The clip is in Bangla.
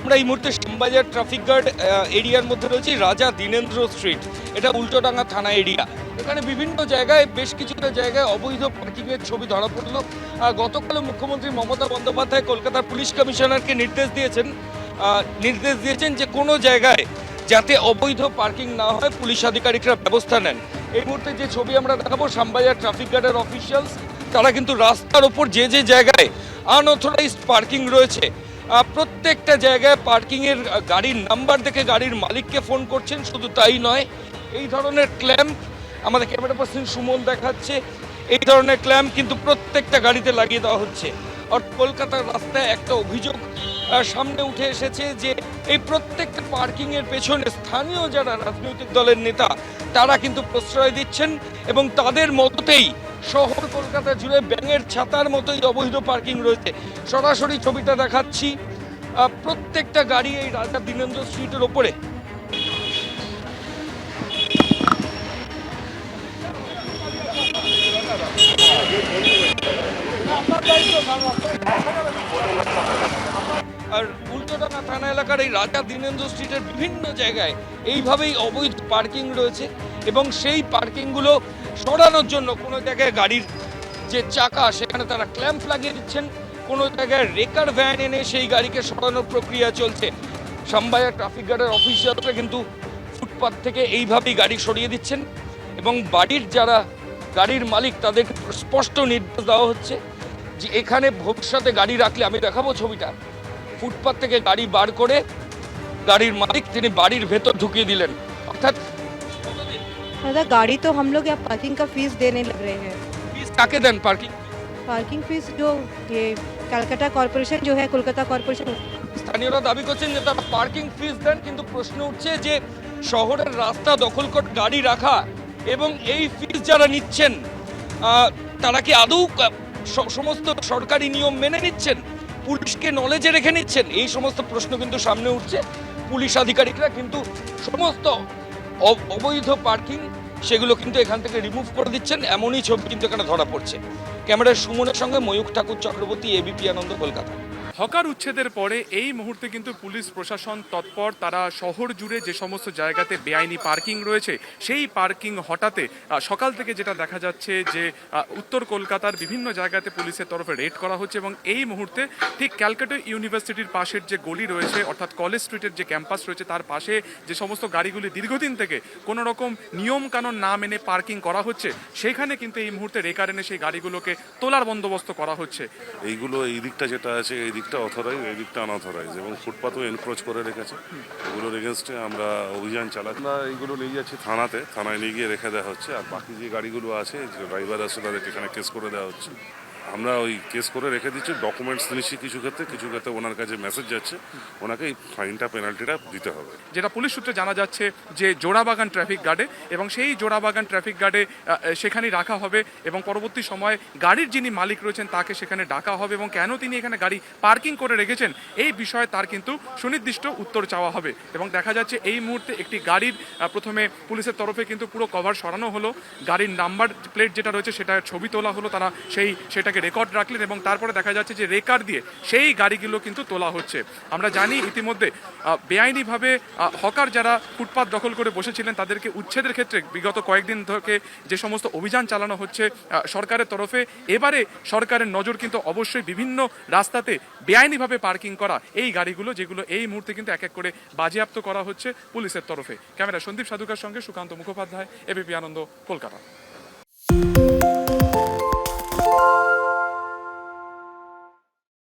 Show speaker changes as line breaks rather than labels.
আমরা এই মুহূর্তে শ্যামবাজার ট্রাফিক গার্ড এরিয়ার মধ্যে রয়েছি, রাজা দীনেন্দ্র স্ট্রিট। এটা উল্টোডাঙ্গা থানা এরিয়া। এখানে বিভিন্ন জায়গায়, বেশ কিছুটা জায়গায় অবৈধ পার্কিংয়ের ছবি ধরা পড়লো। গতকাল মুখ্যমন্ত্রী মমতা বন্দ্যোপাধ্যায় কলকাতার পুলিশ কমিশনারকে নির্দেশ দিয়েছেন যে কোনো জায়গায় যাতে অবৈধ পার্কিং না হয় পুলিশ আধিকারিকরা ব্যবস্থা নেন। এই মুহূর্তে যে ছবি আমরা দেখাবো, শ্যামবাজার ট্রাফিক গার্ডের অফিসিয়ালস তারা কিন্তু রাস্তার ওপর যে যে জায়গায় আনঅথরাইজড পার্কিং রয়েছে প্রত্যেকটা জায়গায় পার্কিংয়ের গাড়ির নাম্বার দেখে গাড়ির মালিককে ফোন করছেন। শুধু তাই নয়, এই ধরনের ক্ল্যাম্প আমাদের ক্যামেরা পার্সন সুমন দেখাচ্ছে, এই ধরনের ক্ল্যাম্প কিন্তু প্রত্যেকটা গাড়িতে লাগিয়ে দেওয়া হচ্ছে। আর কলকাতার রাস্তায় একটা অভিযোগ সামনে উঠে এসেছে যে এই প্রত্যেকটা পার্কিংয়ের পেছনে স্থানীয় যারা রাজনৈতিক দলের নেতা তারা কিন্তু প্রশ্রয় দিচ্ছেন এবং তাদের মতোতেই শহর কলকাতা জুড়ে ব্যাঙের ছাতার মতোই অবৈধ পার্কিং রয়েছে। সরাসরি ছবিটা দেখাচ্ছি, প্রত্যেকটা গাড়ি এই রাজা দীনেন্দ্র স্ট্রিটের ওপরে। আর উল্টোডাঙ্গা থানা এলাকার এই রাজা দীনেন্দ্র স্ট্রিটের বিভিন্ন জায়গায় এইভাবেই অবৈধ পার্কিং রয়েছে এবং সেই পার্কিংগুলো সরানোর জন্য কোনো জায়গায় গাড়ির যে চাকা সেখানে তারা ক্ল্যাম্প লাগিয়ে দিচ্ছেন, কোনো জায়গায় রেকার ভ্যান এনে সেই গাড়িকে সরানোর প্রক্রিয়া চলছে। শ্যামবাজার ট্রাফিক গার্ডের অফিসিয়ালরা কিন্তু ফুটপাথ থেকে এইভাবেই গাড়ি সরিয়ে দিচ্ছেন এবং যারা গাড়ির মালিক তাদেরকে স্পষ্ট নির্দেশ দেওয়া হচ্ছে যে এখানে ভবিষ্যতে গাড়ি রাখলে, আমি দেখাবো ছবিটা, ফুটপাথ থেকে গাড়ি বার করে গাড়ির মালিক তিনি বাড়ির ভেতর ঢুকিয়ে দিলেন। অর্থাৎ
दादा गाड़ी तो हम लोग यहाँ पार्किंग का फीस देने लग रहे हैं।
ফিস কাকে দেন পার্কিং?
पार्किंग फीस जो ये कलकत्ता कॉरपोरेशन जो है, कोलकाता कॉरपोरेशन।
স্থানীয়রা দাবি করছেন যে তারা পার্কিং ফিস দেন, কিন্তু প্রশ্ন উঠছে যে শহরের রাস্তা দখল করে গাড়ি রাখা এবং এই ফিস যারা নিচ্ছেন তারা কি আদৌ সমস্ত সরকারি নিয়ম মেনে নিচ্ছেন, পুলিশকে নলেজে রেখে নিচ্ছেন? এই সমস্ত প্রশ্ন কিন্তু সামনে উঠছে। পুলিশ আধিকারিকরা কিন্তু সমস্ত অবৈধ পার্কিং সেগুলো কিন্তু এখান থেকে রিমুভ করে দিচ্ছেন, এমনই ছবি কিন্তু এখানে ধরা পড়ছে। ক্যামেরার সুমনের সঙ্গে ময়ূখ ঠাকুর চক্রবর্তী, এবিপি আনন্দ, কলকাতা।
হকার উচ্ছেদের পরে এই মুহূর্তে কিন্তু পুলিশ প্রশাসন তৎপর। তারা শহর জুড়ে যে সমস্ত জায়গাতে বেআইনি পার্কিং রয়েছে সেই পার্কিং হটাতে সকাল থেকে যেটা দেখা যাচ্ছে যে উত্তর কলকাতার বিভিন্ন জায়গাতে পুলিশের তরফে রেড করা হচ্ছে এবং এই মুহূর্তে ঠিক ক্যালকাটা ইউনিভার্সিটির পাশের যে গলি রয়েছে, অর্থাৎ কলেজ স্ট্রিটের যে ক্যাম্পাস রয়েছে তার পাশে যে সমস্ত গাড়িগুলি দীর্ঘদিন থেকে কোনো রকম নিয়ম কানুন না মেনে পার্কিং করা হচ্ছে, সেখানে কিন্তু এই মুহূর্তে রেকার এনে সেই গাড়িগুলোকে তোলার বন্দোবস্ত করা হচ্ছে।
এইগুলো এই দিকটা যেটা আছে, এই দিকটা অথরাইজ, এই দিকটা আনঅথরাইজ এবং ফুটপাথও এনক্রোচ করে রেখেছে। এগুলোর এগেনস্টে আমরা অভিযান চালাচ্ছি। আমরা এইগুলো নিয়ে যাচ্ছি থানায় নিয়ে গিয়ে রেখে দেওয়া হচ্ছে। আর বাকি যে গাড়িগুলো আছে, যে ড্রাইভার আছে তাদেরকে এখানে কেস করে দেওয়া হচ্ছে। আমরা ওই কেস করে রেখে দিচ্ছি, ডকুমেন্টস নিচ্ছি। কিছু ক্ষেত্রে ওনার কাছে মেসেজ যাচ্ছে, ওনাকে এই ফাইনটা পেনাল্টিটা দিতে হবে।
যেটা পুলিশ সূত্রে জানা যাচ্ছে যে জোড়াবাগান ট্রাফিক গার্ডে, এবং সেই জোড়াবাগান ট্রাফিক গার্ডে সেখানেই রাখা হবে এবং পরবর্তী সময়ে গাড়ির যিনি মালিক রয়েছেন তাকে সেখানে ডাকা হবে এবং কেন তিনি এখানে গাড়ি পার্কিং করে রেখেছেন এই বিষয়ে তার কিন্তু সুনির্দিষ্ট উত্তর চাওয়া হবে। এবং দেখা যাচ্ছে এই মুহূর্তে একটি গাড়ির প্রথমে পুলিশের তরফে কিন্তু পুরো কভার সরানো হলো, গাড়ির নাম্বার প্লেট যেটা রয়েছে সেটার ছবি তোলা হলো, তারা সেটাকে রেকর্ড রাখলেন এবং তারপরে দেখা যাচ্ছে যে রেকার দিয়ে সেই গাড়িগুলো কিন্তু তোলা হচ্ছে। আমরা জানি ইতিমধ্যে বেআইনিভাবে হকার যারা ফুটপাত দখল করে বসেছিলেন তাদেরকে উচ্ছেদের ক্ষেত্রে বিগত কয়েকদিন থেকে যে সমস্ত অভিযান চালানো হচ্ছে সরকারের তরফে, এবারে সরকারের নজর কিন্তু অবশ্যই বিভিন্ন রাস্তাতে বেআইনিভাবে পার্কিং করা এই গাড়িগুলো, যেগুলো এই মুহূর্তে কিন্তু এক এক করে বাজেয়াপ্ত করা হচ্ছে পুলিশের তরফে। ক্যামেরা সন্দীপ সাধুকার সঙ্গে সুকান্ত মুখোপাধ্যায়, এবিপি আনন্দ, কলকাতা।